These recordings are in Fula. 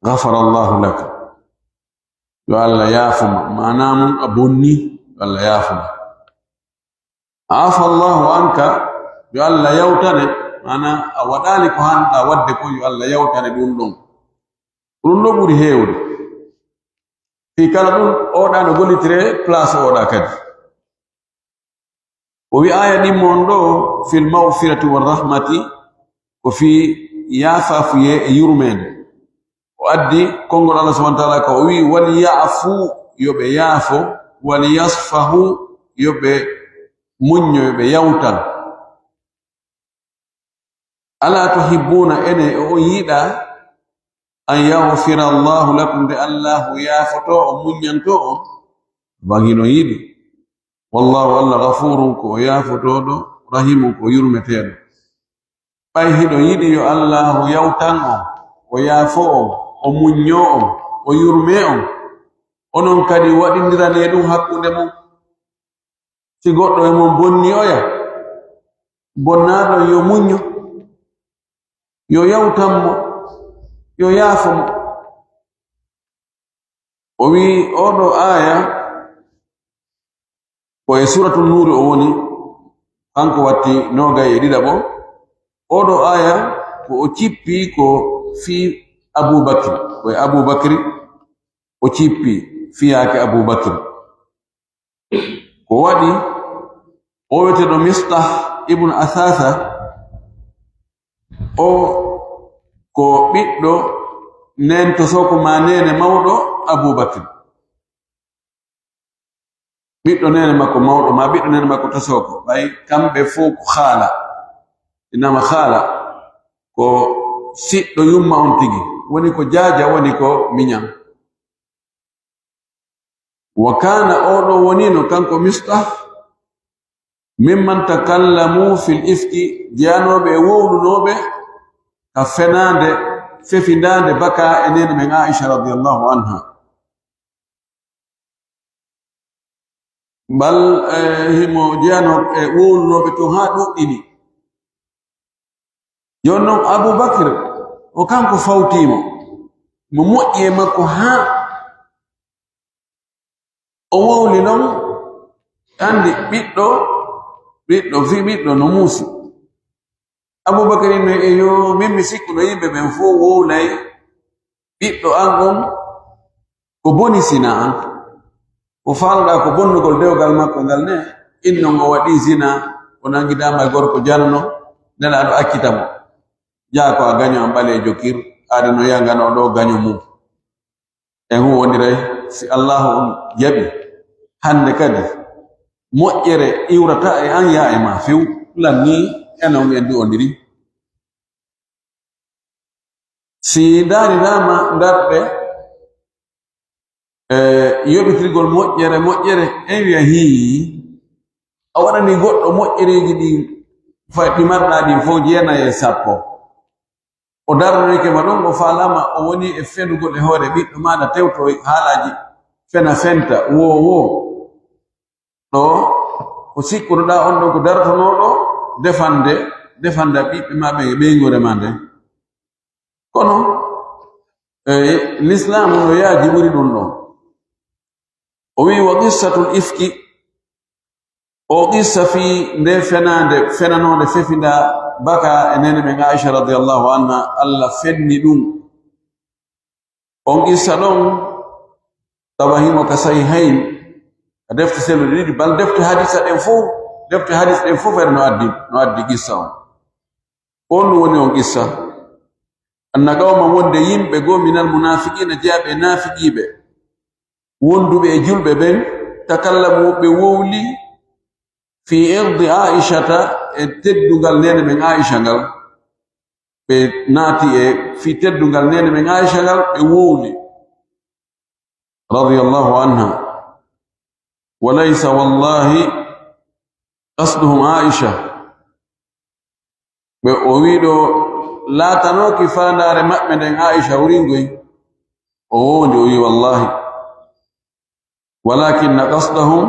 ghafara Allahu lak yo Allah yafuma manam abonni Allah yafuma afa Allahu anka yo Allah yawtane mana awadani ko handa wadde ko yo Allah yawtane dum buri hewde fi kala dum oda no golitire place oda kadi o wi aya di mondo fil maghfirati war rahmati ko fi yafa fi yurmen o addi kongol Allah subhanahu wa ta'ala ko wi wal ya'fu yobe yafo wal yasfahu yobe munyo yobe yawtan ala tuhibbuna ene o yida an yaghfira Allahu lakum bi Allahu yafato o munyanto bangino yidi wallahu alla ghafurun ko yafotodo rahimun ko yurmetedo bay hido yidi yo Allahu yawtan o yafo o munyo o yurme onon kadi wadindirane dum hakkunde mum si goddo e mum bonni oya bonnado yo munyo yo yawtanmo yo yafo o wi odo aya ko e suratul nur o woni kanko watti nogay e didabo odo aya ko o cippi ko fi Abu Bakr ko Abu Bakr o cippi fiyaake Abu Bakr ko wadi o wetedo Mistah ibn Athatha o ko biddo nen to soko manene mawdo Abu Bakr biddo nene makko mawdo ma biddo nene makko to soko bay kambe fu ko khala inama khala ko siddo yumma on tigi woni ko jaaja woni ko minyam wa kana odo wonino kanko Mistah mimman takallamu fil ifki janobe wowlunobe ka fenande fefindande baka enene men Aisha radhiyallahu anha bal himo jano wowlunobe to ha duddini jonnon Abu Bakr o kanko fawtimo mo moƴƴe makko ha o wowli non andi ɓiɗɗo fi ɓiɗɗo no muusi Abubakar no yo min mi sikkuno yimɓe ɓen fof wowlay ɓiɗɗo an on ko boni sina an ko faalɗa ko bonnugol dewgal makko ngal ne inno ngo waɗi zina o nangidama e gorko janno nena aɗo akkitamo jaa ko a gaño an ɓalejo kir aɗa no yangano ɗo gaño mum en hu wondiray si Allahu on jaɓi hande kadi moƴƴere iwrata e an ya e ma few lanni enon en du ondiri si darirama darɓe yoɓitirgol moƴƴere en wiya hii a waɗani goɗɗo moƴƴereji ɗi ɗi marɗa ɗin fof jeenayi e 10 o darnorike ma ɗon o falama o woni e fendugol e hoore ɓiɗɗo maɗa tewto haalaji fenta wo ɗo ko sikkunoɗa on ɗon ko dartonoɗo defanda ɓiɓɓe maɓe e ɓeygore ma nde kono l'islam no yaaji ɓuri ɗum ɗon o wi wa qissatul ifki o qissa fi nde fenanode fefinda baka e nene men Aisha radhiyallahu anha Allah fenni ɗum on qissa ɗon tawahimo ka sahihain a defte sellude ɗiɗi bal defte hadisa ɗen fof no addi qissa on ɗum woni on qissa anna qawman wonde yimɓe goo minal munafiqina jaaɓe nafiqiɓe wonduɓe e julɓe ɓen takallamu ɓe wowli fi irdi aishata e teddugal nene men Aisha ngal ɓe naati e fi teddugal nene men Aisha ngal ɓe wowli radiyallahu anha walaysa wallahi qasduhum Aisha ɓe o wiɗo laatanoki fandare maɓɓe nden Aisha wuringoy o wondi o wi wallahi walakinna qasdahum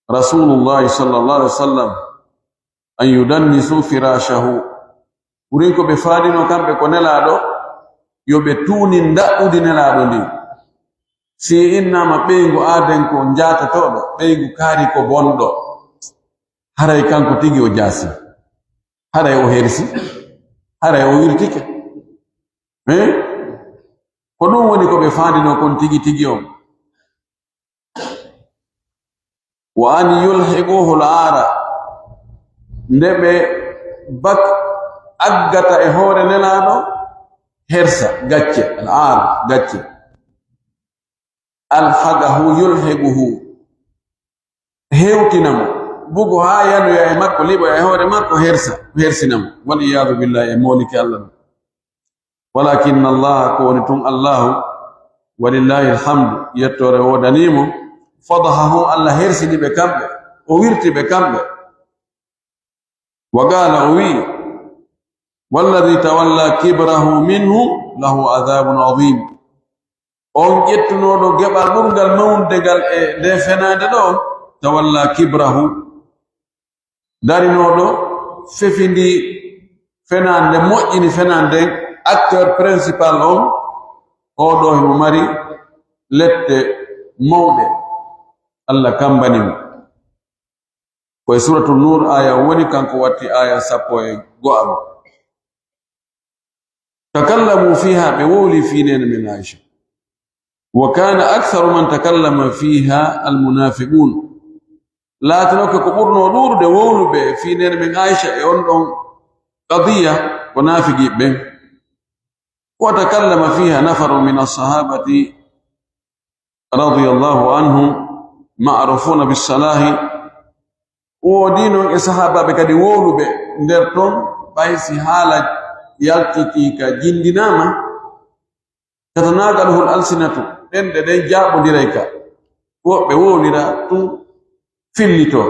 rasulullahi sallallahu alaihi wasallam an yudannisu firashahu wurin ko ɓe faadino kamɓe ko nelaɗo yobe tuni ndaudi nelaado ndi si innama ɓeygu aaden ko njatatoɗo ɓeygu kaari ko bonɗo haray kanko tigi o jaasi haray o hersi haray o wirtike ko ɗum woni ko ɓe faandino kon tigi tigi on wa an yulhiquhu l-aara nde ɓe aggata e hoore nelaaɗo hersa gacce al-aar gacce alhagahu yulhiguhu hewtinamo bugo ha yanoya e makko liɓoya e hoore makko hersinamo waliyadu billahi e moliki allah walakinna allaha ko woni tun allahu walillahi alhamdu yettore wodanimo fadahahu allah hersini ɓe kamɓe o wirti ɓe kamɓe wa qala o wi walladi tawalla kibrahu minhu lahu adhabun adhim on ƴettunoɗo geɓal ɓurgal mawndegal e nde fenade ɗo tawalla kibrahu darinoɗo fefindi fenande moƴƴini fenande acteur principal on oɗo hemo mari lette mawɗe allah kambanimo koye suratul nur aya woni kanko watti aya 12 takallamu fiha ɓe wowli finene min aisha wa kana aktharu man takallama fiha almunafiqun laatinoke ko ɓurno ɗuurude wowluɓe finene min aisha e on ɗon qadiya ko naafigiɓe ɓen wa takallama fiha nafaru min alsahabati radiyallahu anhum ma'rufuna bisalahi woodi noon e sahabaɓe kadi wowluɓe nder ton ɓaysi haala yaltiti ka jindinama tatanagaluhul alsinatu ɗenɗe ɗen jaɓodiray ka woɓɓe wowlira tun fillito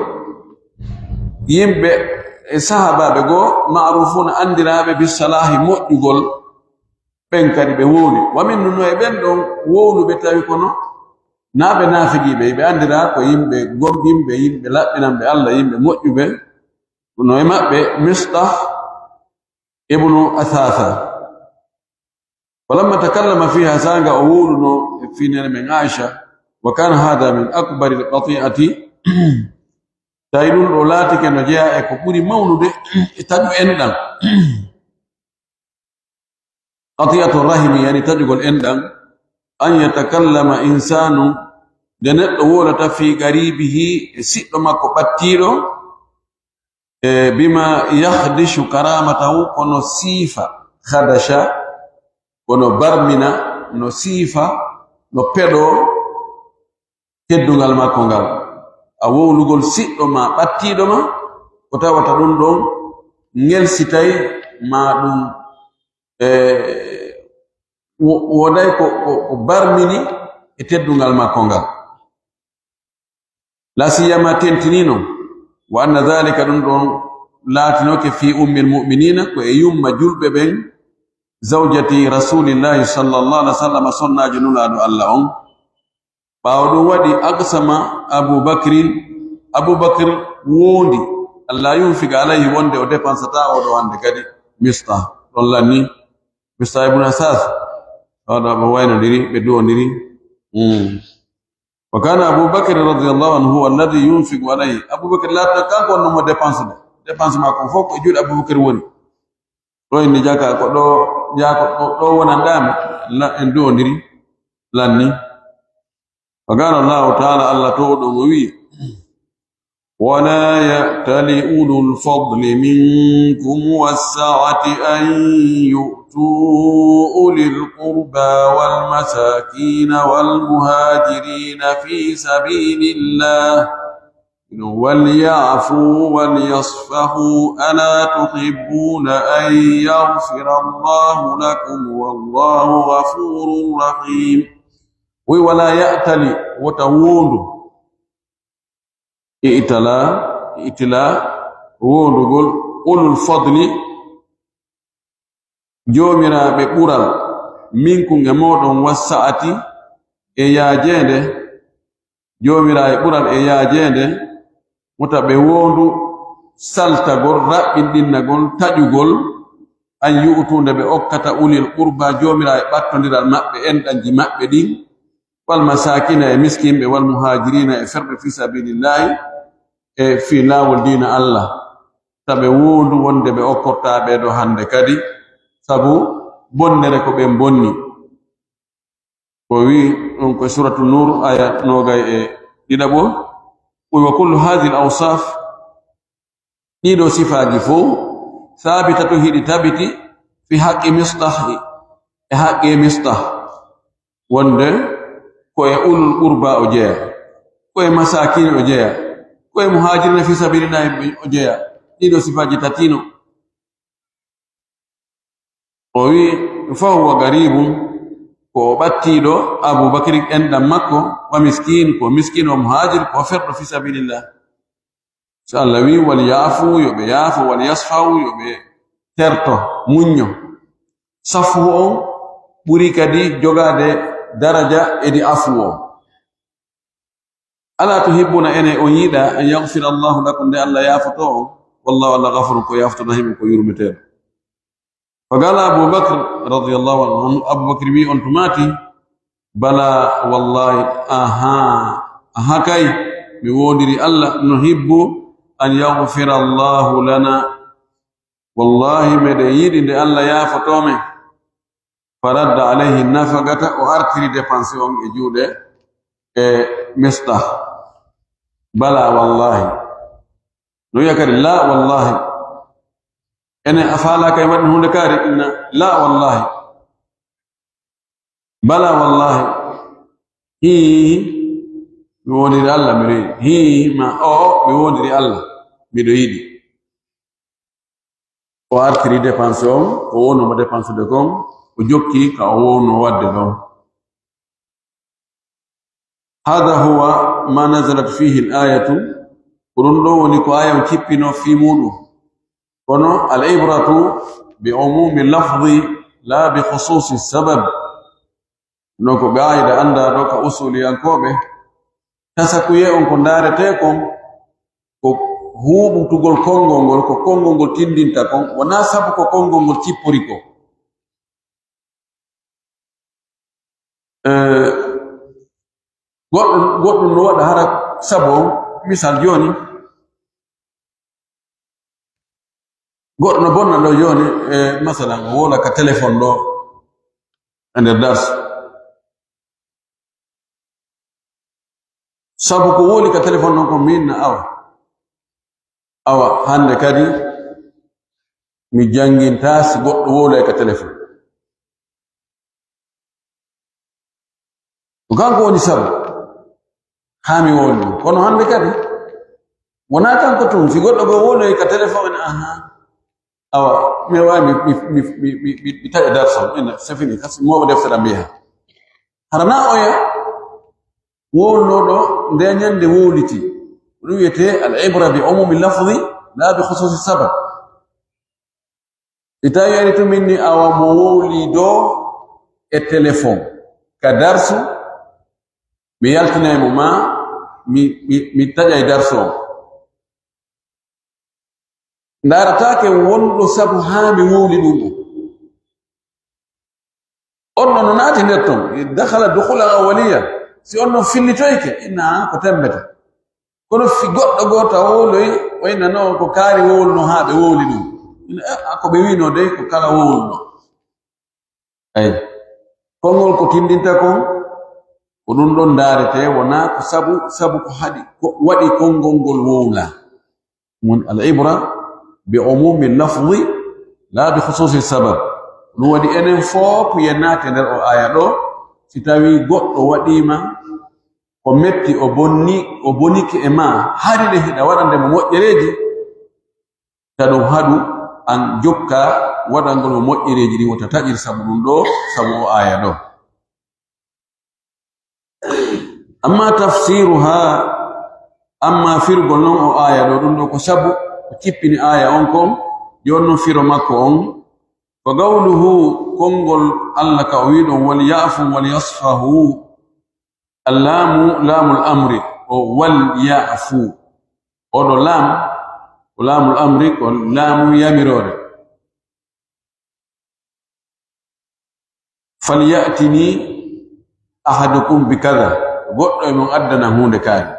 yimɓe e sahabaɓe goo ma'rufuna andiraɓe bisalahi moƴƴugol ɓen kadi ɓe wowli wamin nuno e ɓen ɗon wowluɓe tawi kono naaɓe naafigiɓe ɓe andira ko yimɓe gomɗinɓe yimɓe laɓɓinanɓe allah yimɓe moƴƴuɓe no e maɓɓe Mistah ibnu Athatha walamma takallama fiha sanga o wowluno e finere men Aisha wa kana hada min akbari alqati'ati tawi ɗum ɗo laatike no jeeya e ko ɓuri mawnude e taƴu enɗam qati'atu rahimi yani taƴugol enɗam an yatakallama insanu nde neɗɗo wolata fi garibihi e siɗɗo makko ɓattiɗo e bima yahdishu karamatahu kono siifa hadasha kono barmina no siifa no peɗo teddungal makko ngal a wowlugol siɗɗo ma ɓattiɗo ma ko tawata ɗum ɗon ngelsitay ma ɗum woday ko barmini e teddungal makko ngal la siyama tentinino wa anna dhalika ɗum ɗon laatinoke fi ummil mu'minina ko e yumma julɓe ɓen zawjati rasulillahi sallallahu alaihi wasallam sonnajo nulaɗo allah on ɓaawo ɗum waɗi aqsama aboubacre wondi allah yunfiga alayhi wonde o dépensata oɗo hande kadi Mistah ɗon lanni Mistah ibn Asas oɗo ɓe waynodiri ɓe duwodiri wa kana aboubacre radiallahu anhu huwa alladi yunfigu alayhi aboubacre laatno kanko on nomo dépense ma ko fof ko juuɗe aboubacre woni ɗo inni jaka ko ɗo wonanɗami en duwodiri lanni wa qala allahu taala allah to ɗon o wi ولا يأتل أولو الفضل منكم والسعة أن يؤتوا أولي القربى والمساكين والمهاجرين في سبيل الله وليعفوا وليصفحوا ألا تحبون أن يغفر الله لكم والله غفور رحيم ولا يأتل وتوند itila wondugol ulul fadli jomiraɓe ɓural minkunge moɗon wassa'ati e yaajende jomiraɓe ɓural e yaajende wota ɓe wondu saltagol raɓɓinɗinnagol taƴugol an yu'tunde be okkata ulil qurba jomira e battondiral mabbe en danji mabbe din wal masakina e miskinbe wal muhajirina e ferbe fi sabilillah e fi lawol dina Allah tabe wondu wonde be okkorta be do hande kadi sabu bonnere ko be bonni ko wi on ko suratul nur aya nogay e didabo wa kullu hadhihi al-awsaf dido sifaji fu sabitatu hidi tabiti fi haqqi Mistah e haqqi Mistah wonde ko e ulul qurba o jeya ko e masakin o jeya ko e muhajirina fi sabilillah o jeya dido sifaji tatino o wi fa huwa garibun ko battido Abu Bakr en dam makko wa miskin ko miskin o muhajir ko ferdo fi sabilillah sallawi wal yafu yobe yafu wal yasfahu yobe terto munyo safu o buri kadi jogade daraja edi afu o ala tuhibbuna ene o yida an yaghfir Allah lakum de Allah yafuto wallahu alla ghafurun ko yafuto rahim ko yurmete فقال أبو بكر رضي الله عنه أبو بكر بي أنتماتي بلا والله أها كي بودري الله نحب أن يغفر الله لنا والله مديد إن الله يا فتومي فرد عليه النفقة وأركري دفانسيون إجودة Mistah بلا والله نيكر لا والله أنا أفعل كي من هناك إن لا والله بلا والله هي بيودي الله مري هي ما أو بيودي الله بدويدي وأركري دفانسيون وونو ما دفانسو دكم وجوكي كأونو ودكم هذا هو ما نزلت فيه الآية قرندو ونكو آية وكيبينو في مودو kono al-ibratu bi umumi lafzi la bi khususi sabab noko gaida anda doka usuli yankobe tasakuye on ko ndarete kon ko hubu tugol kongongol ko kongongol tindinta kon wana sabu ko kongongol cippori ko goddo no wada hara sabo misal joni goddo no bonna do joni masalan wala ka telephone do ande dars sabu ko woli ka telephone no ko minna awa hande kadi mi janginta si goddo wala ka telephone ganko woni sabu hami woni kono hande kadi wona tan ko tum si goddo go wala ka telephone awa mi wa mi taja darso ina safini kasi mo def sada biha harana oya wolo do de nyande woliti ruyete al ibra bi umumi lafzi la bi khususi sabab itayari to minni awa mo wolido e telephone ka darso mi yaltina mo ma mi taja darso ndaratake wondo sabu hami wuli dum onno no nati netton dakhala dukhula awliya si onno fillitoyke ina ko tembeta kono fi goddo gota woloy wayna no ko kari wolno habe woli dum ko be wino de ko kala wolno ay kongol ko tindinta ko dum don darete wona ko sabu ko hadi ko wadi kongongol wowla mun al ibra بعموم اللفظ لا بخصوص السبب نودي انن فوب ينات ندر او ايا دو سيتاوي goddo wadima ko metti o boniki e ma haride hida wadande mo mojjereji tado hadu an jokka wadangol mo mojjereji di wota tajir sabu dum do sabu o aya do amma tafsiruha amma firgol non o aya do dum do ko sabu kippini aya on kon jonno firo makko on fa qawluhu kongol alla ka wido wal ya'fu wal yasfahu allamu lamul amri o wal ya'fu odo lamul amri ko lamu yamirore falyatini ahadukum bikadha goddo e mon addana hunde kaani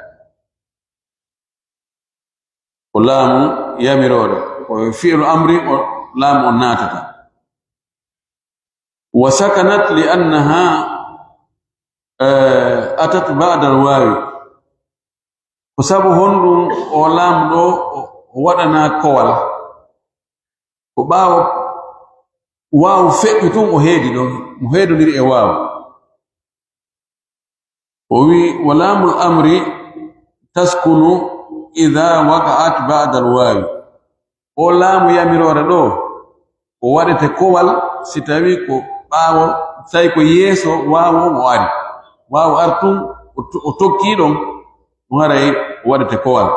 ko laamu yamirore ko fi'lu amri o laamu on naatata wa sakanat li annaha atat ba'da alwawi ko sabu honɗum o laamɗo o waɗana kowal ko ɓaawo waawu feƴƴi tun o heedi ɗon mo heedodiri e waawu o wi wa laamul amri taskunu idha waqa'at ba'da alwawi o laamu yamirore ɗo o waɗete kowal si tawi ko ɓaawo tawi ko yeeso waawu o ari waawu artun o tokki ɗon o haray waɗete kowal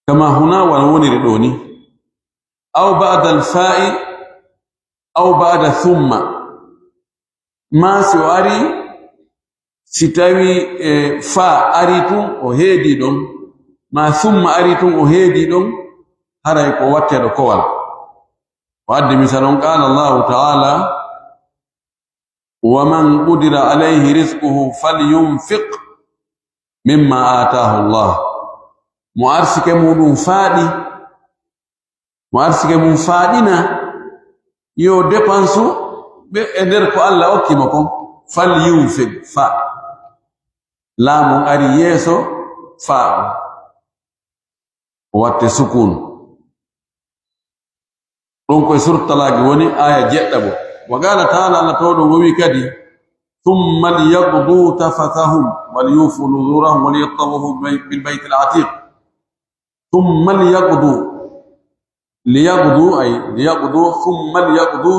kama huna wala woniri ɗo ni aw ba'da alfa'i aw ba'da thumma ma si o ari si tawi fa ari tun o heedi ɗon ma thumma ari tun o heedi ɗon haray ko watteɗo kowal o addi misalon qala allahu ta'ala wa man qudira alayhi rizquhu falyunfiq mimma ataahu allah mo arsike muɗum faaɗi mo arsike mum faaɗina yo dépense ɓe e nder ko allah okkimo kon falyunfiq fa laamu ari yeeso faa o watte sukun ɗon koye surtalaki woni aya jeɗɗabo wa qala taala allah tawɗo wowi kadi thumma liyaqdu tafathahum waliyufu nuzurahum waliyattawafu bilbayt alatiq thumma liyaqdu ay liyaqdu thumma liyaqdu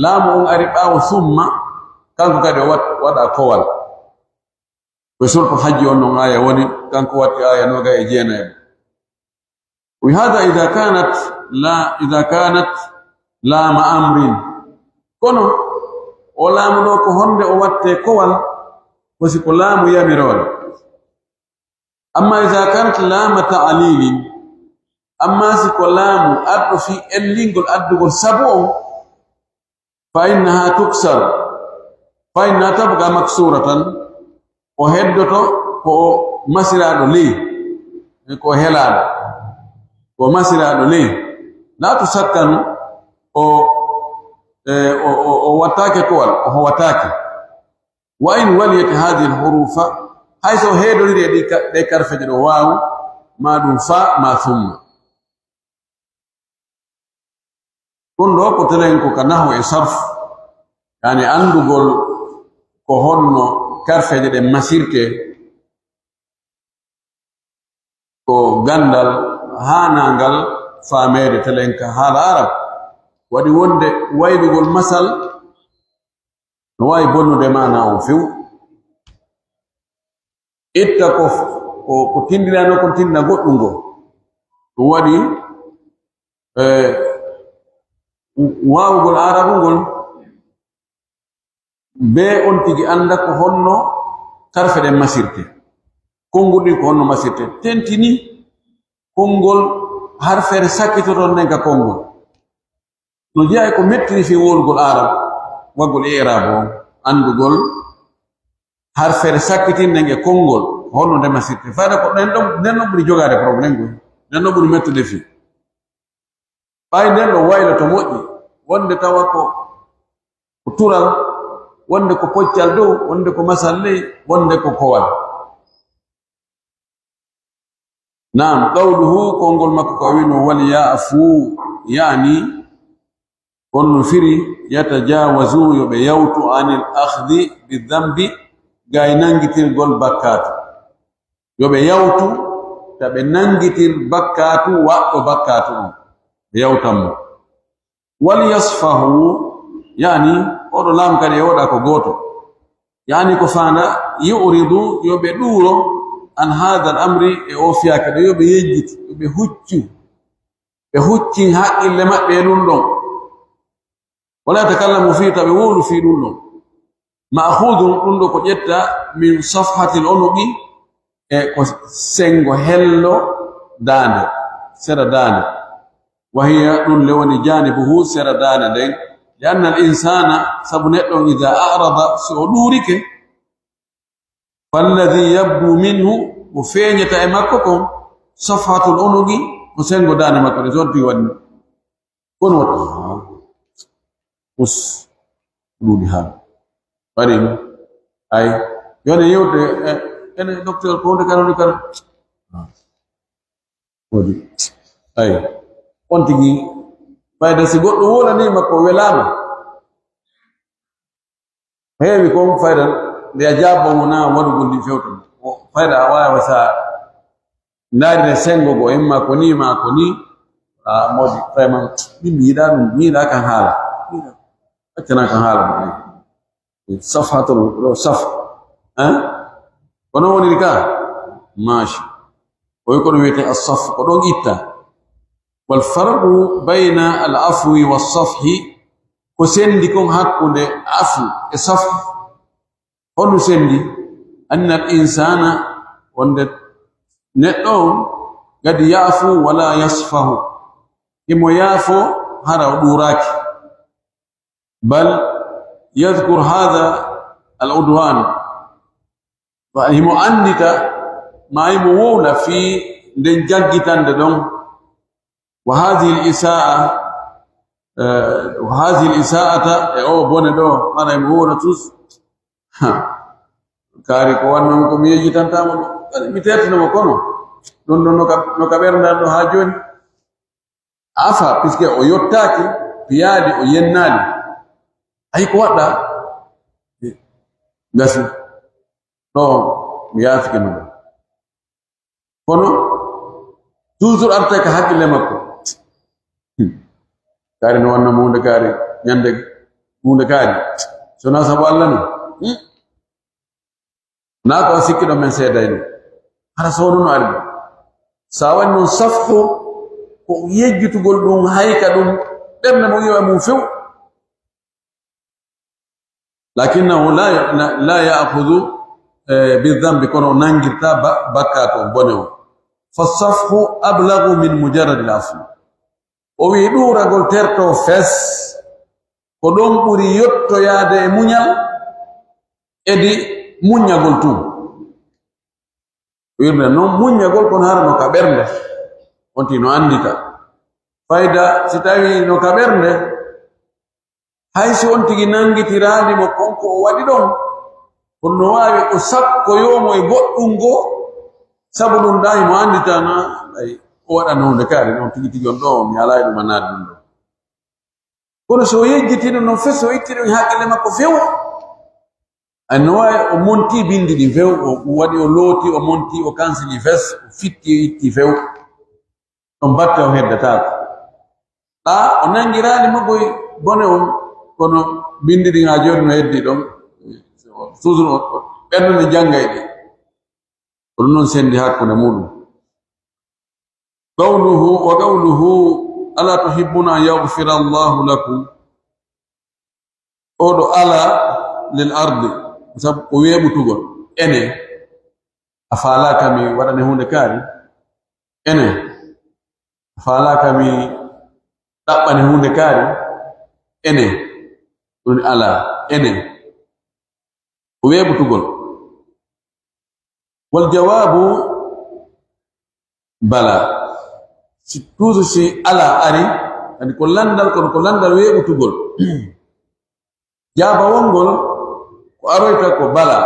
laamu on ari ɓaawo thumma kanko kadi o waɗa kowal koye surtul hajji on non aya woni kanko watti aya noga e jeenayi وهذا إذا كانت لام أمر كونو o laamuɗo ko honde o watte kowal wasi ko laamu yamirore amma iza kanat laama ta'lilin amma si ko laamu addo fi ellingol addugol sabu on fa innaha tuksar fa inna tabqa maksuratan o heddoto ko masiraɗo ley ko helaɗo ko masiraɗo ley la tusakkanu o wattake kowal o howatake wa in waliyat hadhihi alhurufa hayso heedoriri ɗe karfeje ɗo waawu ma ɗum fa ma thumma ɗum ɗo ko telen ko ka nahu e sarf yani andugol ko honno karfeje ɗe masirte ko gandal hanangal faamede telen ka haala arab waɗi wonde waylugol masal no wawi bonnude mana on few itta ko tindinano ko tindina goɗɗum ngo ɗum waɗi wawugol arabu ngol be on tigi anda ko honno karfe ɗen masirte konngol ɗi ko honno masirte tentini konngol harfere sakkitoton nden ka konngol no jeeya ko mettiri fi wolgol arab waggol i'rab on andugol harfere sakkitinde e konngol holno nde masirte fayda ko nden ɗon ɓuri jogade probléme ngol nden ɗon ɓuri mettude fi ɓay nden ɗo waylo to moƴƴi wonde tawa ko tural wonde ko poccal dow wonde ko masal ley wonde ko kowal nam qawluhu konngol makko ko wino wal ya'fu yani kono firi yatajawazu yoɓe yawtu anil akhdi bidhambi gay nangitirgol bakkatu yoɓe yawtu taɓe nangitir bakkatu waɗɗo bakkatu on ɓe yawtanmo wal yasfahu yani oɗo laamu kadi e woɗa ko goto yani ko fanda yuridu yoɓe ɗuuro an hada al amri e o fiyaka ɗo yoɓe yejjiti yoɓe huccu ɓe huccin haqqille maɓɓe e ɗum ɗon wala takallamu fi taɓe wolu fi ɗum ɗon ma'khudun ɗum ɗo ko ƴetta min safhatil onuqi e ko sengo hello dande sera dande wa hiya ɗum le woni janibuhu sera dande nden لأن الإنسان سبنته إذا أعرض سعودورك فالذي يبدو منه وفين يتأمككم صفحة الأنوغ وسنغو داني مكري زون في ون كون وطا us ludi ha bari ay yone yewde ene docteur ko de kanoni kan wodi ay on tigi fayda si goddo wona ni makko welama heewi ko fayda de ajabo mona wadu gondi fewto fayda waya wasa ndari ne sengo go emma ko ni ma ko ni modi vraiment mi da kan hala أكنا كهذا صفحة الصف كنون لك ماشي ويكون ويت الصف كنون إتا والفرق بين العفو والصفح كسندكم حق عفو الصفح هو سندي أن الإنسان وند نتون قد يعفو ولا يصفه كم يعفو هذا دوراك بل يذكر هذا العدوان فهي مؤنثة ما يمول في دنجاجتان دون وهذه الإساءة أو بوندو أنا يمول توس كاري كوان نكم يجتان تامو ميتاتنا مكونو دون نكبرنا دو هاجون afa piske o yottaki piyadi o yennali ay ko wadda gasi do mi yafike no kono toujours arta ka hakile makko kare no wonna munde kare nyande munde kare sona sabu Allah no na ko sikkido men sedayno hara sonu no arbi sawan non safhu ko yejjutugol dum hayka dum demna mo yiwa mu few لكنه لا يأخذ بالذنب كونه نانجرتا بكاتو بونيو فالصفح أبلغ من مجرد العفو ويدورا قول ترتو فس كدوم بوري يوتو يادي مونيال ادي مونيا قول تو ويرنا نو مونيا قول كون هارنو كابرنه كنتي نو أنديتا فايدا ستاوي نو كابرنه hayso on tigi nangitirandi mo konko o wadi don kono wawi ko sakko yomo e goddum go sabu dum dai mo andita na ay o wada non de kare non tigi on do mi ala dum manade dum do kono so yejjitino non feso ittino hakile makko fewo anwa o monti bindi di few o wadi o loti o monti o canceli fes o fitti itti few on batte o heddata o nangirani mo boy bone on kono bindi di ngajor no heddi dom suzun benno ni jangayde on non sendi hakkunde mudum qawluhu ala tuhibbuna yaghfira Allahu lakum odo ala lil ardi sab o webutugol ene afala kami wadane hunde kari ene afala kami dabbane hunde kari ene on ala ene webutugol wal jawabu bala si tuzu si ala ari and ko landal webutugol jaba wongol ko aroyta ko bala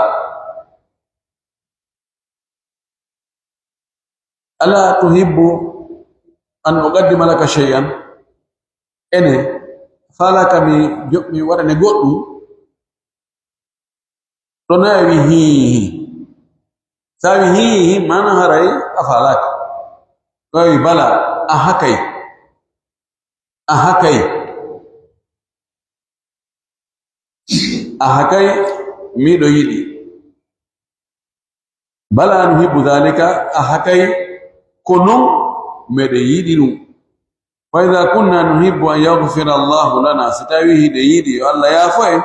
ala tuhibbu an uqaddima laka shay'an ene fala kami jokmi wadane goddum to nawi hi sawi hi mana haray afalak koy bala ahakai mi do yidi bala nuhibbu dhalika ahakai kono mede yidi dum وإذا كنا نحب أن يغفر الله لنا ستاويه ديدي الله يافوه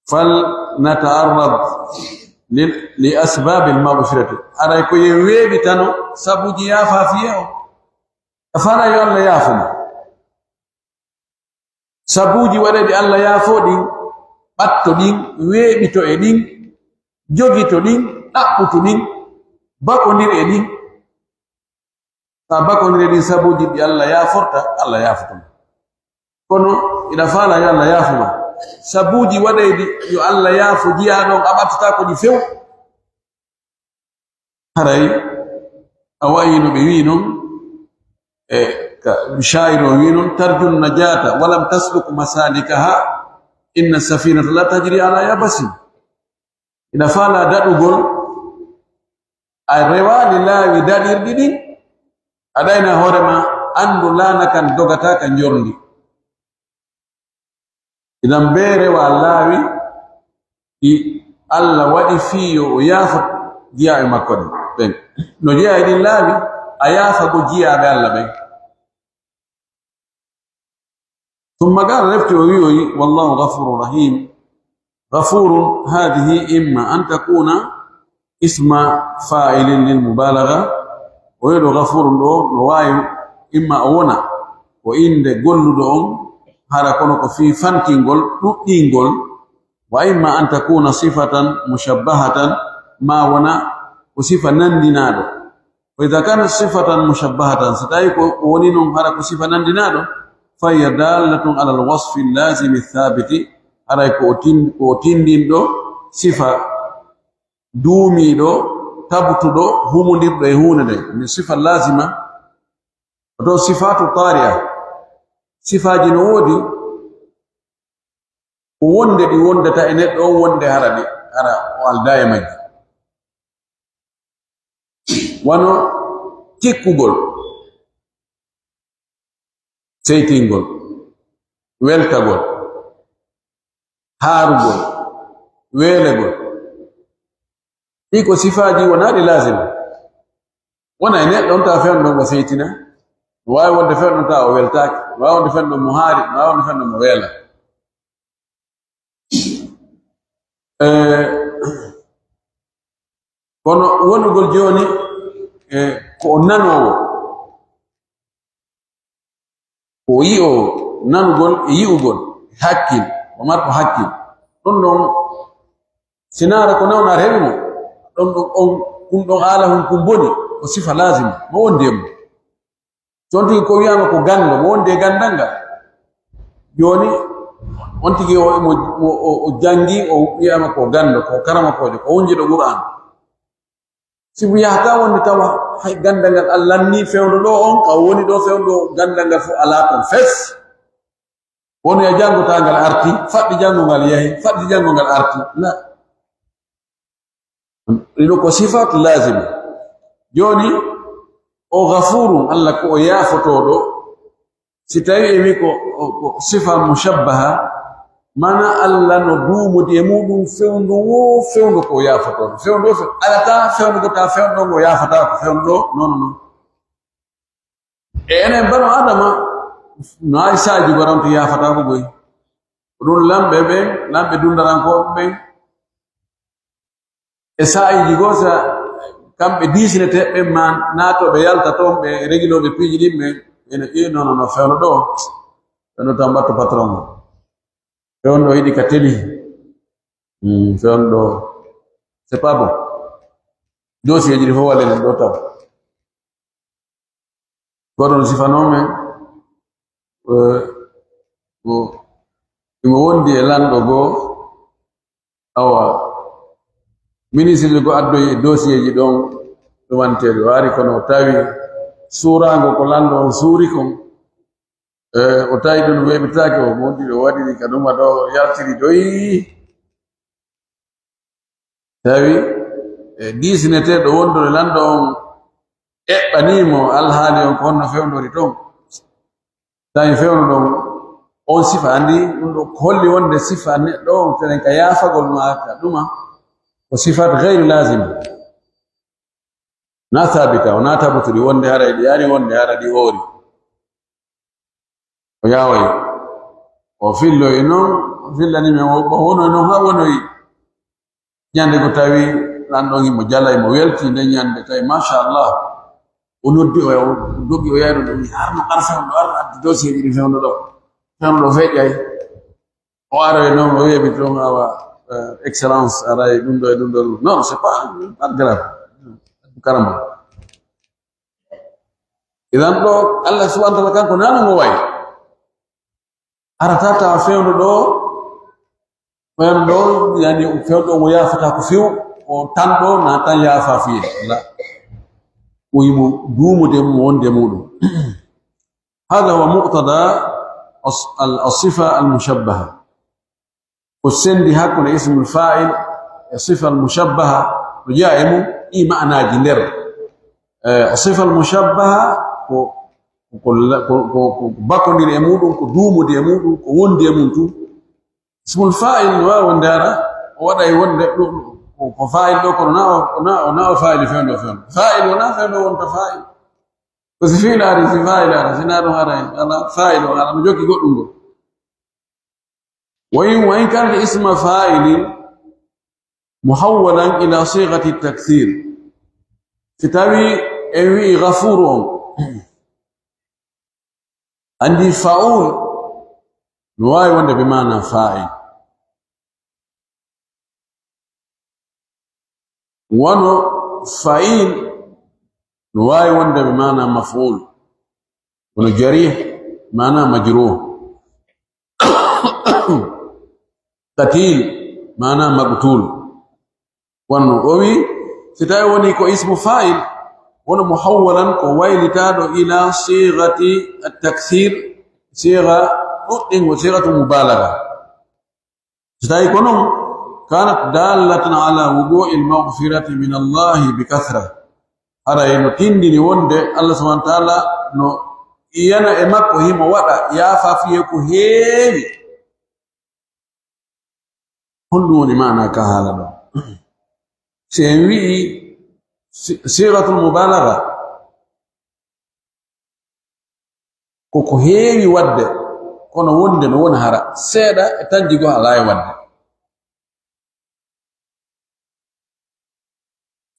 فلنتعرض لأسباب المغفرة أنا يكون يويبي تنو سبوجي يافا فيه أفانا يو الله يافوه sabuji waɗeɗi Allah yaafo ɗin ɓatto ɗin weeɓito e ɗin jogito ɗin ɗaɓɓutu ɗin bakondir e ɗin ta bakondir e ɗin sabuji ɗi Allah yaaforta Allah yaafotum kono ina faala yo Allah yaafuma sabuji waɗeɗi yo Allah yaafo jiya ɗon a ɓattata ko ɗi few haray a wayino ɓe wi non شاعر وين ترجو النجاة ولم تسلك مسالكها إن السفينة لا تجري على يبس إذا فعل دادوغول الروان لا ودادير دي أدينا هورما أندو لانا كان دوغتا كان جورندي إذا مبيري والله الله ودي فيه ويافق جياء مكون نجياء دي الله أيافق جياء بالله بي ثم قال رفت ويوي والله غفور رحيم غفور هذه إما أن تكون اسم فاعل للمبالغة ويدو غفور له رواي إما أونا وإن قل لهم هركونك في فانكينغول نقينغول وإما أن تكون صفة مشبهة ما ونا وصفة نندنادو وإذا كانت صفة مشبهة ستايكو ونينهم هركو صفة نندنادو فهي دالة على الوصف اللازم الثابت على كوتين دو صفة دومي دو تبت دو هم نبرهون دي من صفة اللازمة دو صفات طارئة صفة جنودي ووند دي وند تأنيت او وند هردي هرا والداية مجد وانو تيكوغول seytingol weltagol haarugol weelegol iko sifaji wonaɗi lazim wona e neɗɗo on ta fewno mo seytina wawi wonde fewno ta o weltaki wawi wonde fewno mo haari wawi wonde fewno mo weela kono wonugol joni ko o nanowo ko yi'o nanugol e yi'ugol hakkil o marko hakkil ɗon ɗon sinara ko nawnar heɓimo ɗon ɗon on ɗum ɗon haala hum kum boni ko sifa lazima mo wondi mo so tigi ko wiyama ko gando mo wondi e gandal ngal joni on tigi o jangi o wiyama ko gando ko karamakojo ko wonjiɗo Qur'an si mo yahata wonde tawa hay gandal ngal Allah ni fewndo ɗo on ka woni ɗo fewndo gandal ngal fof ala ton fes woni e jangotangal arti faɗɗi jangongal yahi faɗɗi jangongal arti la ɗiɗo ko sifatu lazima joni o ghafurun Allah ko o yafotoɗo si tawi emi ko sifa mushabbaha mana Allah no duumudi e muɗum fewndo wo fewndo ko yafotoɗo fewndo alata fewndo ko ta fewndo ngo yafata ko fewndo non non e enen bano adama no ay saji baramto yafata ko boy ɗum lamɓe ɓen lamɓe dundarankoɓe ɓen e sa'iji gosa kamɓe disneteɓe man natoɓe yalta toon ɓe regiloɓe piiji ɗin ɓe ene ƴi non non fewndo ɗo fewndo tan mbatto patron ngo fewndo yiɗi ka teli fewndo c'est pas bon dossier ji ɗi fof wallen ɗo taw goɗo no sifanome imo wondi e lanɗo goo awa ministre go addoyi e dossier ji ɗon ɗumanteɗo wari kono tawi suurago ko lanɗo on suuri kon o tawi ɗum weɓitaki o mondi ɗo waɗiri ka ɗuma ɗo yaltiri doyi tawi disneteɗo wondude lanɗo on eɓɓanimo alhaali on ko honno fewndori toon tawi fewno ɗon on sifa andi ɗum ɗo holli wonde sifa neɗɗo on tenen ka yaafagol maka ɗuma ko sifat gayru lazima na thabita o na tabuturi wonde hara ɗi yani wonde hara ɗi hoori o yaway o fillo e noon o fillanimi o wono e noon ha wonoyi ñande ko tawi lanɗon imo jala imo welti nde ñande tawi machallah o noddi o dogi o yayno ɗum harno ƙara fewno ɗo arno addi dossier ji ɗi fewno ɗo tan do feƴƴay o ara e noon o wiya mi toon awa excellence ara e ɗum ɗo non c'est pas grave karamba idan ɗo Allah subhanahu wa ta'ala kanko nano ngo wayi arata tawa fewndo ɗo yani fewndo mo yafata ko few o tan ɗo na tan yafa fiye la o yimo duumude mo wonde muɗum هذا هو مقتضى الصفة المشبهة والسن دي هكذا اسم الفاعل الصفة المشبهة رجائم إي معنى جندر الصفة المشبهة بكون دي يمودو كدومو دي يمودو كون دي يمودو اسم الفاعل وندارا ودا يوند فاعل دو كنا فاعل فين فاعل ونا فين وانت فاعل بس في نار في فاعل سينارو هراي انا فاعل انا مجوكي غدونغو وإن كان اسم فاعل محولا إلى صيغة التكثير كتابي أوي غفور عندي فاعول نواي وند بمعنى فاعل وانو فاعل نواي وند بمعنى مفعول وانو جريح معنى مجروح قتيل معنى مقتول وانو اوي ستاي وني كو اسم فاعل وانو محولا كو ويلتادو الى صيغه التكثير صيغه وصيغه مبالغه ستاي كونو كانت داله على وقوع المغفره من الله بكثره ara eno tindini wonde Allah subhanahu wa ta'ala no iyana e makko himo wada yafa fiye ko heewi honɗum woni mana ka haala ɗo so en wi'i siratul mubalagha koko heewi wadde kono wonde no wona hara seeɗa e tanjigo ala e wadde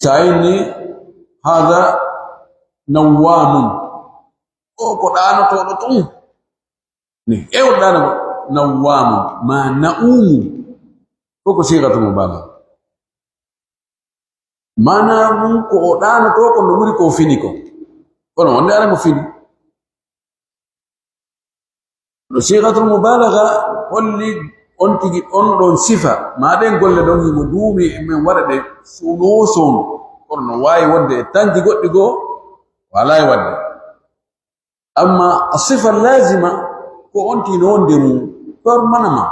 sayni هذا نوام او ko ɗanotoɗo tun ni ewɗano نوام ما نؤوم koko sigatu mubala mana mun ko ɗanoto ko no ɓuri ko fini ko kono wonde ara mo fini no sigatu mubalagha holli on tigi on ɗon sifa maɗen golle ɗon himo duumi men waɗa ɗe sono kono no wawi wonde e tanji goɗɗi goo wala e wadde amma asifa lazima ko ontino wonde mum tormanama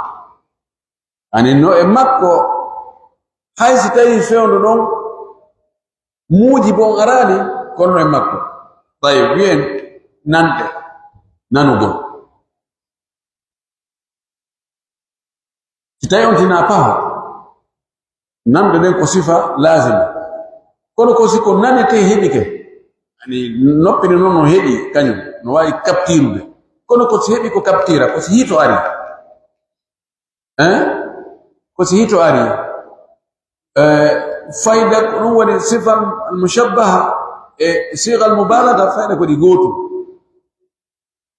ani no e makko haysi tawi fewndo ɗon muuji bon arani kono no e makko tawi wiyen nante nanugol si tawi ontina paho namde ɗen ko sifa lazima kono ko siko nanete heɓike ani noppini noon no heɓi kañum no wawi captirude kono ko si heɓi ko captira ko si hito ari ko si hito ari fayda ko ɗum woni sifa almushabbaha e siga almubalagha fayda kodi gootu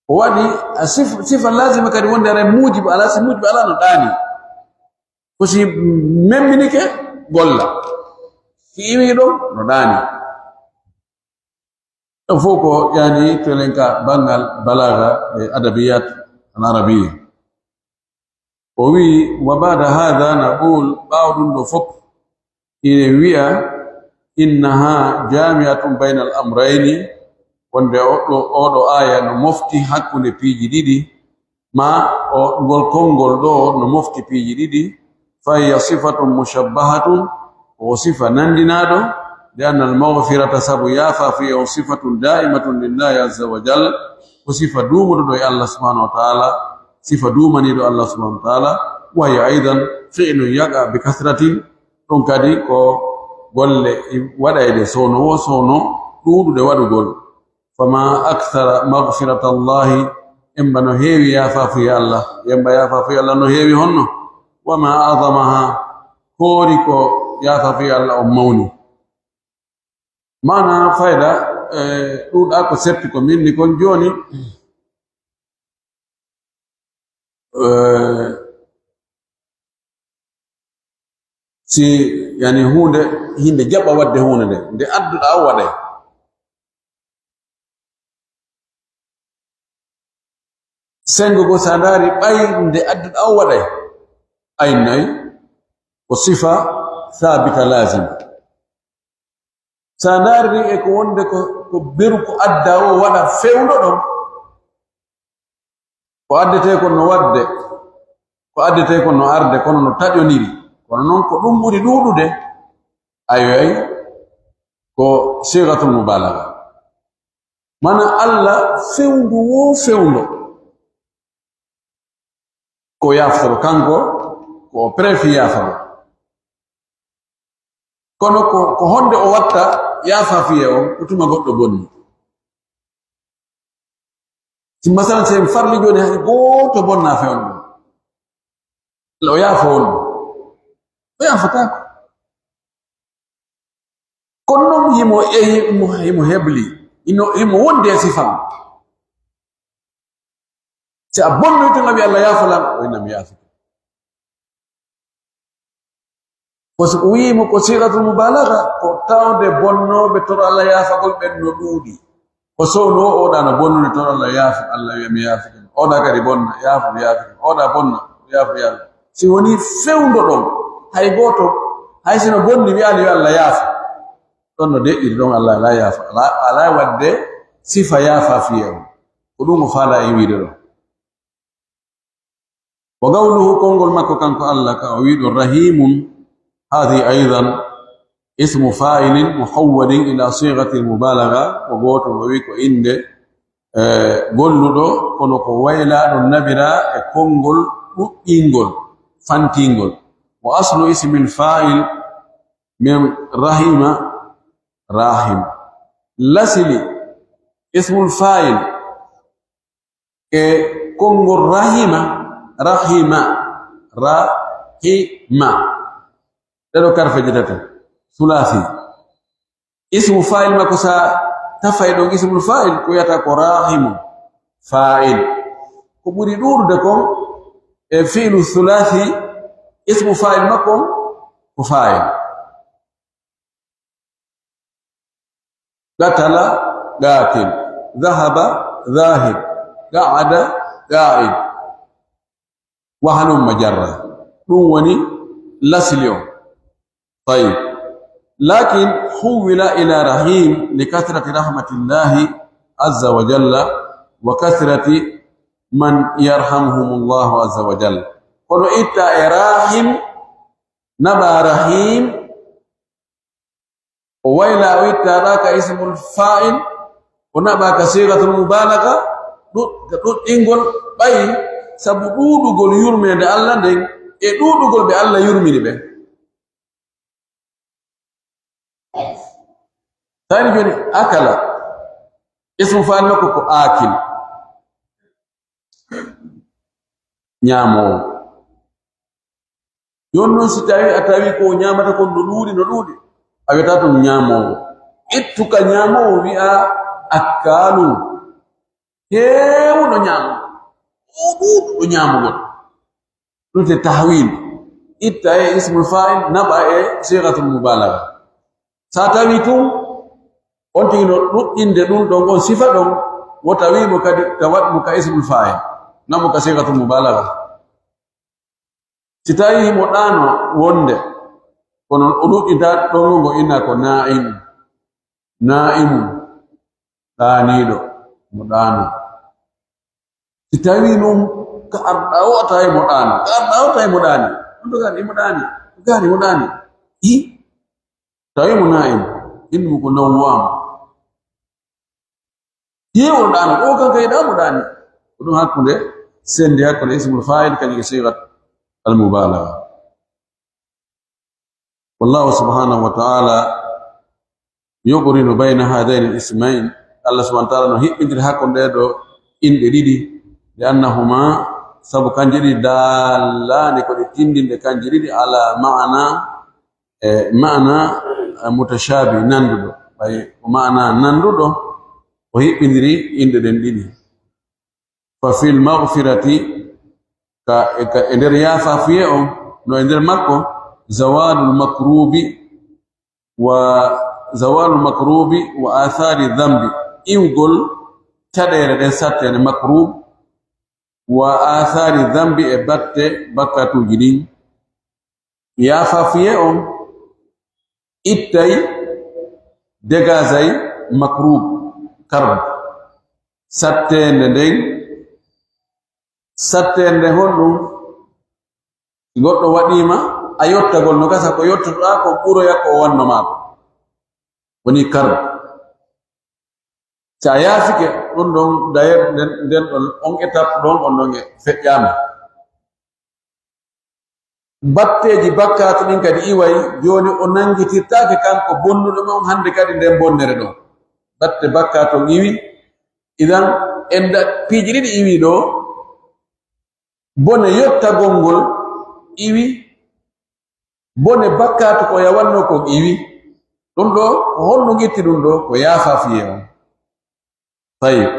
o waɗi sifa lazima kadi wonde ara mujibu ala si mujibu ala no ɗaani ko si memminike golla kiwi ɗo no ɗaani ɗum fof ko yani telenka bangal balaga e adabiyat al arabiyya o wi wa ba'da hadha naqul ɓawɗum ɗo fof ine wiya innaha jami'atun bayna al amrayni wonde oɗo aya no mofti hakkunde piiji ɗiɗi ma o ngol konngol ɗo no mofti piiji ɗiɗi fa hiya sifatun mushabbahatun وصفة نندنادو لأن المغفرة سبو يافا فيه وصفة دائمة لله عز وجل وصفة دوم دو الله سبحانه وتعالى صفة دوم دو الله سبحانه وتعالى وهي أيضا فعل يقع بكثرة تنكدي كو قول ودا يدي سونو وسونو دود دو ودو قول فما أكثر مغفرة الله إما نهيوي يافا فيه الله يما يافا فيه الله نهيوي هنو وما أعظمها كوريكو yafa fi Allah mawni mana fayda ɗuɗa ko septi ko minni kon joni si yani hunde hinde jaba wadde hunde nde adduɗa waɗe sengo go sadari ɓay nde adduɗa waɗe aynay ko sifa thabita lazima sadari e ko wonde ko beru ko adda o waɗa fewndo ɗon ko addete ko no wadde ko addete ko no arde kono no taƴoniri kono noon ko ɗum ɓuri ɗuɗude ayoy ko sigatul mubalagha mana Allah fewndu wo fewndo ko yaftoro kanko ko prefi yafaro kono ko honde o watta yafa fiye o ko tuma goɗɗo bonni si masalan sen farli joni hay goto bonna fewndo o yafa on o yafatako kono noon himo hebli himo wonde sifam si a bonnoyto ngawi Allah yafalam o inami yafata ko wiimo ko sigatul mubalagha ko tawde bonnoɓe toro Allah yafagol ɓen no ɗuuɗi ko sowno oɗa no bonnude toro Allah yafa Allah wiyami yafata oɗa kadi bonna yafa yafata oɗa bonna yafa yafa si woni fewndo ɗon hay goto hay sino bonni wiyani yo Allah yafa ɗon no deƴƴiri ɗon Allah ala yafa ala wadde sifa yafa fiye o ko ɗum o faala e wiide ɗon wa qawluhu kongol makko kanko Allah ka o wiɗo rahimun هذه أيضا اسم فاعل محول إلى صيغة المبالغة وقوت ويكو إند قلدو كنو ويلا النبرة كونغول إنغول فانتينغول وأصل اسم الفاعل من رحيم راحم لسلي اسم الفاعل كونغول رحيم دلو كرف جدته ثلاثي اسم فاعل ما كسا تفايدون اسم الفاعل كويتا كراحم فاعل كبوري دور دكم فعل الثلاثي اسم فاعل مكم وفاعل قتل قاتل ذهب ذاهب قعد قاعد وهل مجرة دوني لسليو طيب لكن حول إلى رحيم لكثرة رحمة الله عز وجل وكثرة من يرحمهم الله عز وجل قالوا إتا راحم نبا رحيم وإلا إتا ذاك اسم الفاعل ونبا كصيغة المبالغة إنقل باي سبودو قول يرمي دي الله دي إدودو قول بي الله يرمي دي بي ثاني جوني أكل اسم فاعل مكو آكل نيامو يونو ستاوي أتاوي كو نيامتا كو نلودي أبتاتو نيامو إتوكا نيامو بيا أكالو هيو نيامو أبو نيامو نوتي تحويل إتا اسم الفاعل نبا صيغة المبالغة ساتاويتم onti no ɗuɗɗinde ɗum ɗon on sifa ɗon wo tawimo kadi tawatmo ka ismul fa'il namo ka sigatul mubalagha si tawi mo ɗano wonde kono o ɗuɗɗinta ɗon ngo inna ko na'imu ɗaniɗo mo ɗano si tawi noon ka arɗa o tawi mo ɗano ka arɗa o tawi mo ɗani ɗum to gani mo ɗani gani mo ɗani tawi mo na'imu inmu ko nawwam yewo ɗano o kan kay ɗamo ɗani ko ɗum hakkude sendi hakkude ismul fa'il kañum sigat al mubalagha wallahu subhanahu wa ta'ala yuqrinu bayna hadaini al ismain Allah subhanahu wa ta'ala no hiɓɓidiri hakkude ɗo inɗe ɗiɗi li annahuma sabu kanje ɗiɗi dallani ko ɗe tindinde kanje ɗiɗi ala ma'ana mutashabi nanduɗo ɓay ko ma'ana nanduɗo o hiɓɓidiri inde ɗen ɗiɗi fa fil maghfirati ka ender yafa fiye on no ender makko zawalul makrubi wa athari dhanbi iwgol tadere den sattene makrub wa athari dhanbi e batte bakkatuji ɗin yafa fiye on ittay dégazay makrub karb sattende honɗum goɗɗo waɗima a yottagol no gasa ko yottoɗa ko ɓuroya ko wanno maako woni karb sa yaafike ɗum ɗon dayet nden ɗon on étape ɗon on ɗon e feƴƴama batteji bakkatu ɗin kadi iway joni o nangitirtake kanko bonnuɗo mon hande kadi nden bonnere ɗo batte bakkatu iwi idan enda piiji ɗiɗi iwi ɗo bone yottagol ngol iwi bone bakkatu ko yawanno ko iwi ɗum ɗo holno gitti ɗum ɗo ko yaafa fiye on tayib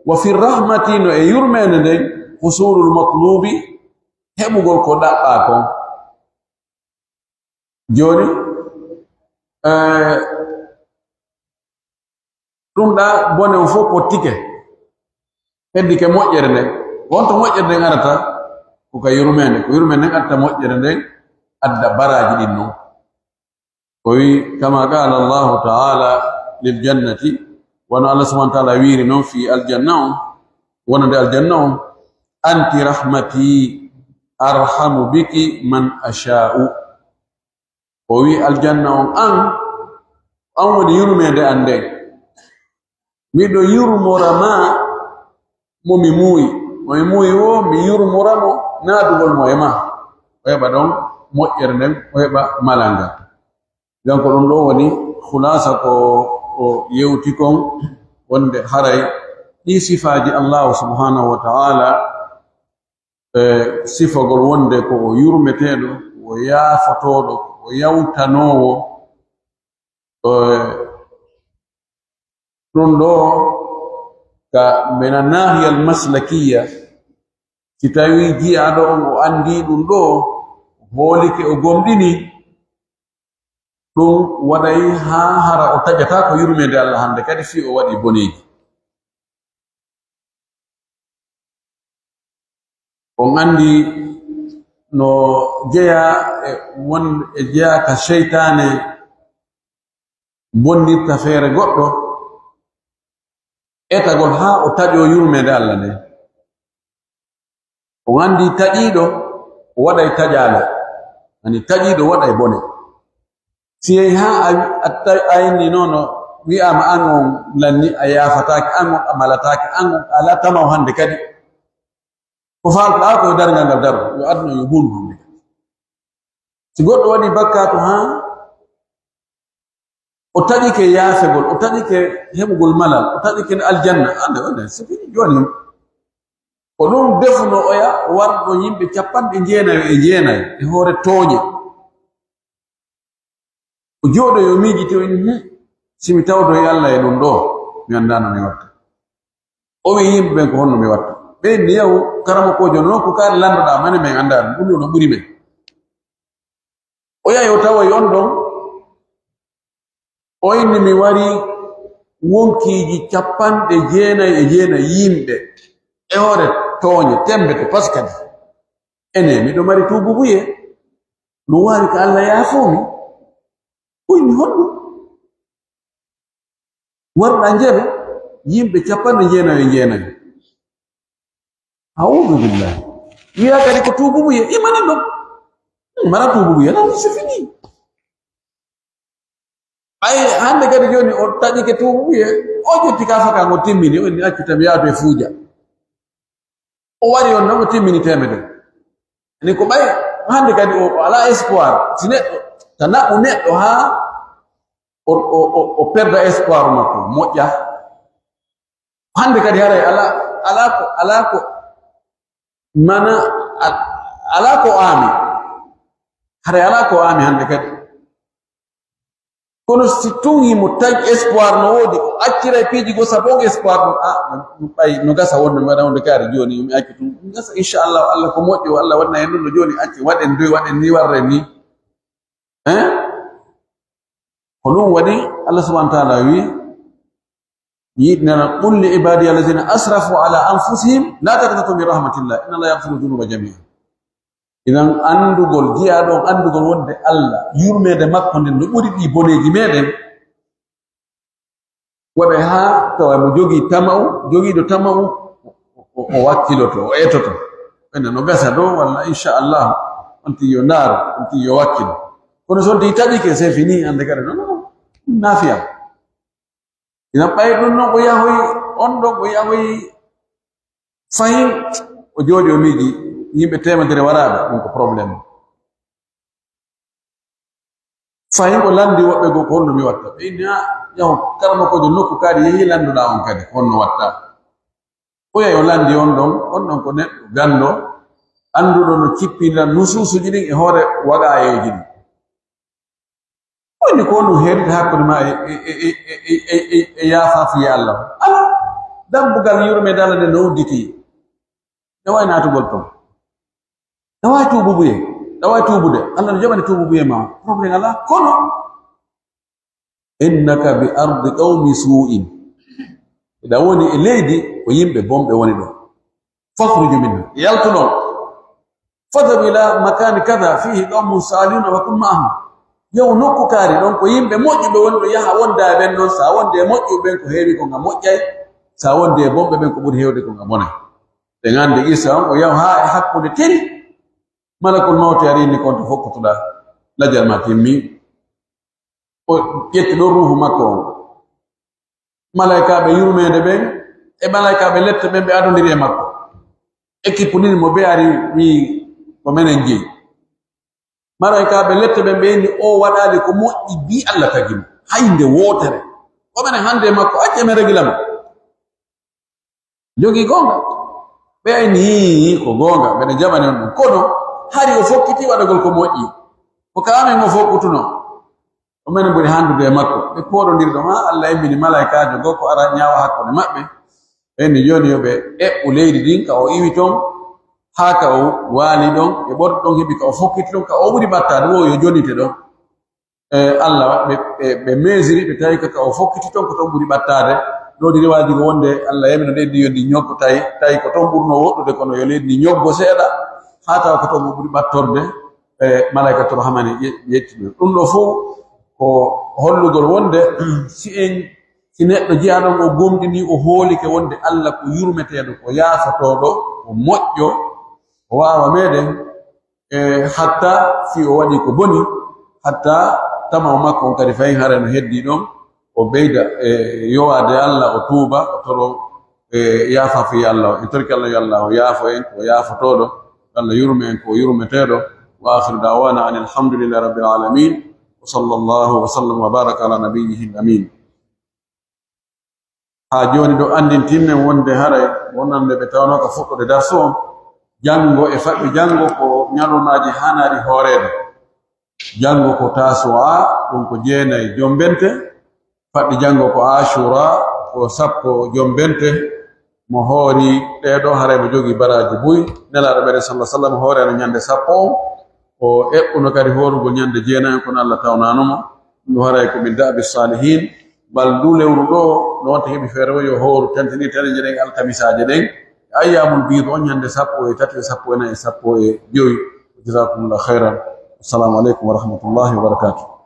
wa fi rahmati no e yurmede nden husulul matlubi heɓugol ko ɗaɓɓa kon joni ɗum ɗa bone o fof pottike heddike moƴƴere nden wonto moƴƴere nden arata koka yurmede ko yurmede nden atta moƴƴere nden adda baraji ɗin noon o wi kama qala allahu taala lil jannati wono allah subahana taala wiiri noon fi aljanna on wonande aljanna on anti rahmati arhamu biki man asha'u o wi aljanna on an woni yurmede an nden miɗo yurmorama mo mi muuyi wo mi yurmoramo naadugol mo e ma o heɓa ɗon moƴƴere nden o heɓa malanga donc ɗum ɗo woni khulasa ko o yewti kon wonde haray ɗi sifaji allahu subhanahu wa ta'ala sifagol wonde ko o yurmeteɗo o yaafotoɗo o yawtanowo ɗum ɗo ka mena nahiyal maslakiya si tawi jiyaɗo on o andi ɗum ɗo hoolike o gomɗini ɗum waɗay ha hara o taƴata ko yurmede allah hande kadi fi o waɗi boneji on andi no jeya e jeya ka sheytane bonnirta feere goɗɗo etagol ha o taƴo yurmede allah nde on andi taƴiɗo o waɗay taƴale ani taƴiɗo waɗay bone si yehi ha ayni noon wi'ama an on lanni a yafatake an on a malatake an on ala tamaw hande kadi ko falɗa koye dargal ngal daru yo aduna yo hundu hande si goɗɗo waɗi bakkatu ha o taƴike yaafegol o taƴike heɓugol malal o taƴike aljanna ande one so fini joni ko ɗum defuno oya warɗo yimɓe 99 e hoore tooñe o jooɗo yo miijiti o ini simi tawdo e allah e ɗum ɗo mi andano mi watta o wi yimɓe ɓen ko honno mi watta ɓe ndiyaw karama kojo noon ko kaari landoɗa mane min anda ɗum ɗum no ɓuri men o yahi o tawoy on ɗon o inni mi wari wonkiji 99 yimɓe e hoore tooñe tembete paskadi ene miɗo mari tububuye no wawi ko allah yaafomi oymi honɗum warɗa njebe yimɓe 99 a'udhu billahi wiya kadi ko tububuye imani ɗum mara tububuye non c'est fini ay hande kadi joni o taƴike tububuye o jetti ka faka ngo timmini o ni accu tawi yaado e fuuja o wari on noon o timmini temede ni ko ɓay hande kadi o ala espoir si neɗɗo ta naɓɓu neɗɗo ha o perda espoir makko moƴƴa hande kadi haray ala ko mana ala ko aami haray ala ko aami hande kadi kono si tungi mo tan espoir no wodi o accira piiji go sabon espoir no bay no gasa wonno mbaɗa wonde kaari joni mi acci tum gasa inchallah Allah ko moƴƴo Allah waɗna hen ɗum no joni acci waɗen doy waɗen ni warre ni ko ɗum waɗi Allah subhanahu wa ta'ala wi yiɗnana qul li ibadi alladhina asrafu ala anfusihim la taqnatu min rahmatillah inna allaha yaghfiru dhunuba jami'an. Idan andugol giyaɗon andugol wonde Allah yurmede makko nden no ɓuri ɗi boneji meɗen waɗa ha tawa mo jogii tamau jogiiɗo tamau o wakkiloto o etoto ɓenne no gasa ɗo walla inchallah on tiyo ndaaro on tiyo wakkilo kono so di taƴike c'est fini ande kadi non nafiyam. Idan ɓay ɗum noon o yahoy on ɗon o yahoy fayin o jooɗi o miiji yimɓe temedere waraɓe ɗum ko probléme fayin o landi woɓɓe go ko honno mi watta ɓe inni yaho karmakojo nokku kaari yehi landuɗa on kadi honno watta o yahi o landi on ɗon ko neɗɗo gando anduɗo no cippinira nususuji ɗin e hoore waɗayeji ɗin woni ko ɗum heeride hakkude ma e yaafafuye Allah ala dambugal yurmede Allah nde no udditi ne wawi natugol toon dawa tububuye dawa tubude Allah no jaɓani tububuye ma probléme ala kono innaka bi ardi qawmi su'in ida woni e leydi ko yimɓe bomɓe woni ɗon fakhruju minha yaltu ɗon fadhab ila makani kada fihi qawmun salihuna wa kun ma'ahum yow nokku kaari ɗon ko yimɓe moƴƴuɓe woni ɗo yaha wonda e ɓen ɗon sa wonde e moƴƴuɓe ɓen ko heewi ko nga moƴƴay sa wonde e bomɓe ɓen ko ɓuri heewde ko nga bonay ɓe gandi Isa on o yaha ha e hakkude teri malakul mawti arini konto fokkutuɗa lajal ma timmi o ƴetti ɗo ruhu makko on malaikaɓe yurmede ɓen e malaikaɓe lette ɓen ɓe adodiri e makko équipe nini mo be ari wi ko menen jeeyi malaikaɓe lette ɓen ɓe inni o waɗali ko moƴƴi bi Allah tagimo haynde wotere ko menen hande makko acce men regilamo jogi gonga ɓe ayni hi ko gonga ɓeɗe jaɓani on ɗum kono hari o fokkiti waɗagol ko moƴƴi ko kamen o fokkutuno o menen ɓuri handude e makko ɓe poɗodiri ɗon ha Allah emmini malaikajo go ko ara ñaawa hakkude maɓɓe ɓenni joni yoɓe eɓɓu leydi ɗin ka o iwi toon ha ka o waali ɗon e ɓorɗo ɗon heɓi ka o fokkiti ɗon ka o ɓuri battade wo yo jonite ɗon Allah ɓe mesiri ɓe tawi ka o fokkiti toon ko toon ɓuri battade ɗodi rewaji go wonde Allah yamino leydi yo ndi ñoggo tawi ko toon ɓurno woɗɗude kono yo leydi ndi ñoggo seeɗa ha tawa ko toon ɓuri battorde malaikatu rahmani yettino ɗum ɗo fof ko hollugol wonde si neɗɗo jiyaɗon o gomɗini o hoolike wonde Allah ko yurmeteɗo ko yaafotoɗo ko moƴƴo o wawa meɗen hatta fi o waɗi ko boni hatta tama makko on kadi fayin hare no heddi ɗon o ɓeyda yowade Allah o tuuba o toro yaafa fi Allah en torki Allah yo Allah o yaafo en ko yaafotoɗo Allah yurme en ko yurmeteɗo wa akhiru da'wana an alhamdulillahi rabbil alamin wa sallallahu wa sallam wa baraka ala nabiyyihi amin. Ha joni ɗo andintinnen wonde haray wonande ɓe tawno ko fuɗɗode darsu on jango e faɓɓi jango ko ñalomaji hanari hoorede jango ko tasu'a ɗum ko jeenayi jombente faɗɗi jango ko ashura ko sappo jombente mo hoori ɗeɗo haray mo jogi baraji buy nelaɗo ɓeɗe sallah sallam hooreno ñande sappo on o eɓɓuno kadi hoorugol ñande jeenayi kono Allah tawnanomo ɗum haray ko min da'bi salihin bal du lewru ɗo noon to heɓi feere o yo hooru tantini taneje ɗen alkamisaje ɗen ayyamul biid on ñande sappo e tati sappo e nayi sappo e joyi jazakumullah khairan assalamu aleykum wa rahmatullahi wa barakatuh.